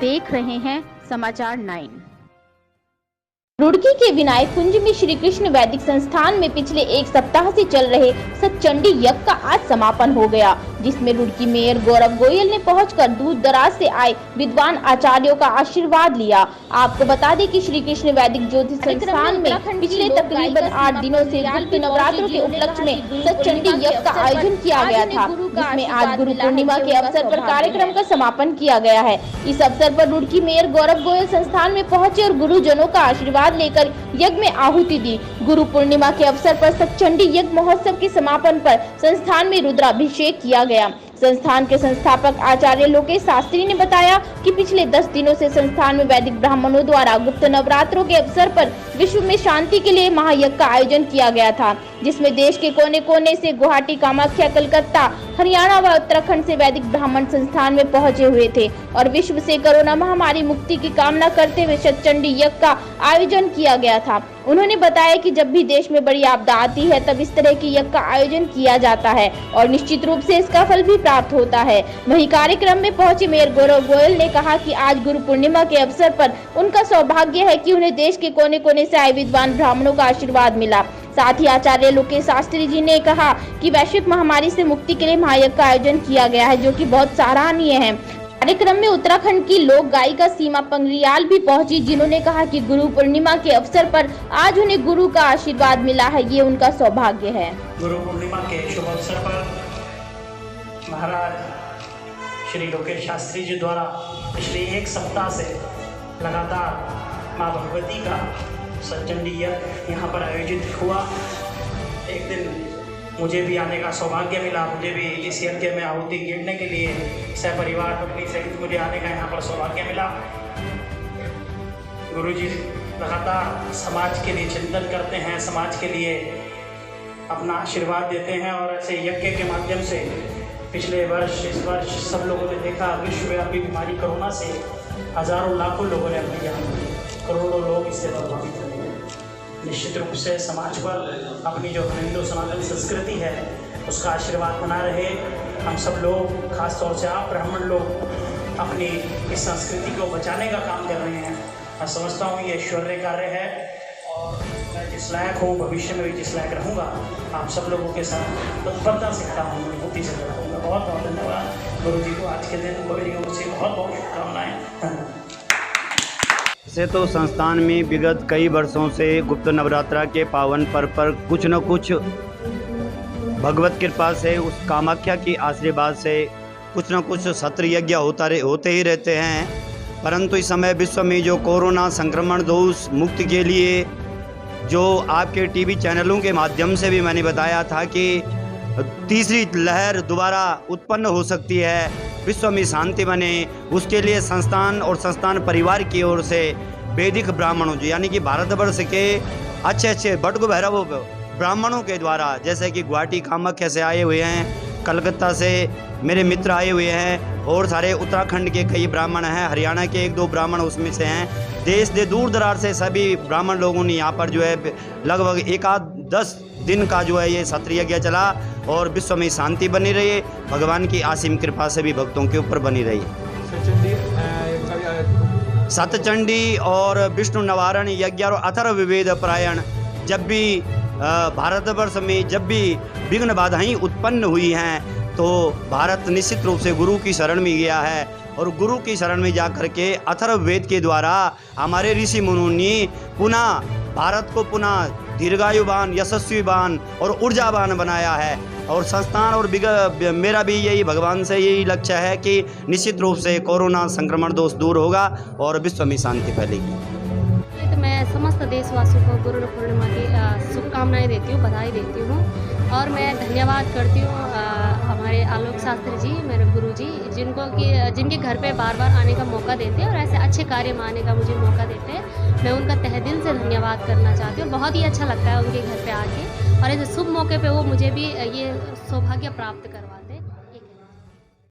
देख रहे हैं समाचार 9। रुड़की के विनायक कुंज में श्री कृष्ण वैदिक संस्थान में पिछले एक सप्ताह से चल रहे सतचंडी यज्ञ का आज समापन हो गया, जिसमें रुड़की मेयर गौरव गोयल ने पहुंचकर दूर दराज से आए विद्वान आचार्यों का आशीर्वाद लिया। आपको बता दें कि श्री कृष्ण वैदिक ज्योतिष संस्थान में पिछले तकरीबन 8 दिनों से गुप्त नवरात्रों के उपलक्ष्य में सतचंडी यज्ञ का आयोजन किया गया था, जिसमें आज गुरु पूर्णिमा के अवसर पर कार्यक्रम का समापन किया गया है। इस अवसर पर रुड़की मेयर गौरव गोयल संस्थान में पहुंचे और गुरुजनों का आशीर्वाद लेकर यज्ञ में आहुति दी। गुरु पूर्णिमा के अवसर पर सतचंडी यज्ञ महोत्सव के समापन पर संस्थान में रुद्राभिषेक किया गया। संस्थान के संस्थापक आचार्य लोकेश शास्त्री ने बताया कि पिछले 10 दिनों से संस्थान में वैदिक ब्राह्मणों द्वारा गुप्त नवरात्रों के अवसर पर विश्व में शांति के लिए महायज्ञ का आयोजन किया गया था, जिसमें देश के कोने कोने से गुवाहाटी, कामाख्या, कलकत्ता, हरियाणा व उत्तराखंड से वैदिक ब्राह्मण संस्थान में पहुंचे हुए थे और विश्व से कोरोना महामारी मुक्ति की कामना करते हुए सतचंडी यज्ञ का आयोजन किया गया था। उन्होंने बताया कि जब भी देश में बड़ी आपदा आती है तब इस तरह की यज्ञ का आयोजन किया जाता है और निश्चित रूप से इसका फल भी प्राप्त होता है। वहीं कार्यक्रम में पहुंचे मेयर गौरव गोयल ने कहा कि आज गुरु पूर्णिमा के अवसर पर उनका सौभाग्य है कि उन्हें देश के कोने कोने से आए विद्वान ब्राह्मणों का आशीर्वाद मिला। साथ ही आचार्य लोकेश शास्त्री जी ने कहा कि वैश्विक महामारी से मुक्ति के लिए महायज्ञ का आयोजन किया गया है, जो कि बहुत सराहनीय है। कार्यक्रम में उत्तराखंड की लोक गायिका सीमा पंगरियाल भी पहुंची, जिन्होंने कहा कि गुरु पूर्णिमा के अवसर पर आज उन्हें गुरु का आशीर्वाद मिला है, ये उनका सौभाग्य है। गुरु पूर्णिमा के शुभ अवसर पर महाराज श्री लोकेश शास्त्री जी द्वारा पिछले एक सप्ताह से लगातार माँ भगवती का सतचंडी यज्ञ यहाँ पर आयोजित हुआ। एक दिन मुझे भी आने का सौभाग्य मिला, मुझे भी इस यज्ञ में आहुति गिरने के लिए सपरिवार पत्नी सहित मुझे आने का यहाँ पर सौभाग्य मिला। गुरुजी लगातार समाज के लिए चिंतन करते हैं, समाज के लिए अपना आशीर्वाद देते हैं और ऐसे यज्ञ के माध्यम से पिछले वर्ष, इस वर्ष सब लोगों ने देखा विश्वव्यापी बीमारी कोरोना से हजारों लाखों लोगों ने अपनी जान दी, करोड़ों लोग इससे प्रभावित हुए। निश्चित रूप से समाज पर अपनी जो हिंदू सनातन संस्कृति है उसका आशीर्वाद बना रहे। हम सब लोग, खास तौर से आप ब्राह्मण लोग, अपनी इस संस्कृति को बचाने का काम कर रहे हैं। मैं समझता हूँ ये ऐश्वर्य कार्य है और मैं जिस लायक हूँ भविष्य में भी जिस लायक रहूँगा, आप सब लोगों के साथ तत्परता से खड़ा हूँ, बुद्धि से खड़ा हूँगा। बहुत बहुत धन्यवाद गुरु जी को आज के दिन मेरी ओर से बहुत बहुत शुभकामनाएँ। से तो संस्थान में विगत कई वर्षों से गुप्त नवरात्रा के पावन पर्व पर कुछ न कुछ भगवत कृपा से, उस कामाख्या की आशीर्वाद से कुछ न कुछ सत्र यज्ञ होते ही रहते हैं। परंतु इस समय विश्व में जो कोरोना संक्रमण दोष मुक्ति के लिए जो आपके टीवी चैनलों के माध्यम से भी मैंने बताया था कि तीसरी लहर दोबारा उत्पन्न हो सकती है, विश्व में शांति बने, उसके लिए संस्थान और संस्थान परिवार की ओर से वैदिक ब्राह्मणों यानी कि भारतवर्ष के अच्छे बटगु भैरव ब्राह्मणों के द्वारा, जैसे कि गुवाहाटी, कामाख्या से आए हुए हैं, कलकत्ता से मेरे मित्र आए हुए हैं और सारे उत्तराखंड के कई ब्राह्मण हैं, हरियाणा के 1-2 ब्राह्मण उसमें से हैं। देश के दूर दराज से सभी ब्राह्मण लोगों ने यहाँ पर जो है लगभग 1-10 दिन का जो है ये सत्र यज्ञ चला और विश्व में शांति बनी रही, भगवान की असीम कृपा से भी भक्तों के ऊपर बनी रही। सतचंडी और विष्णु निवारण यज्ञ और अथर्ववेद पारायण, जब भी भारतवर्ष में जब भी विघ्न बाधाएं उत्पन्न हुई हैं तो भारत निश्चित रूप से गुरु की शरण में गया है और गुरु की शरण में जाकर के अथर्ववेद के द्वारा हमारे ऋषि मुनियों ने पुनः भारत को पुनः दीर्घायुवान, यशस्वीवान और ऊर्जावान बनाया है। और संस्थान और मेरा भी यही भगवान से यही लक्ष्य है कि निश्चित रूप से कोरोना संक्रमण दोष दूर होगा और विश्व में शांति फैलेगी। तो मैं समस्त देशवासियों को गुरु पूर्णिमा की शुभकामनाएं देती हूँ, बधाई देती हूँ और मैं धन्यवाद करती हूँ हमारे आलोक शास्त्री जी, मेरे गुरु जी, जिनके घर पे बार बार आने का मौका देते हैं और ऐसे अच्छे कार्य में आने का मुझे मौका देते हैं। मैं उनका तहे दिल से धन्यवाद करना चाहती हूँ। बहुत ही अच्छा लगता है उनके घर पे आके और ऐसे शुभ मौके पे वो मुझे भी ये सौभाग्य प्राप्त करवा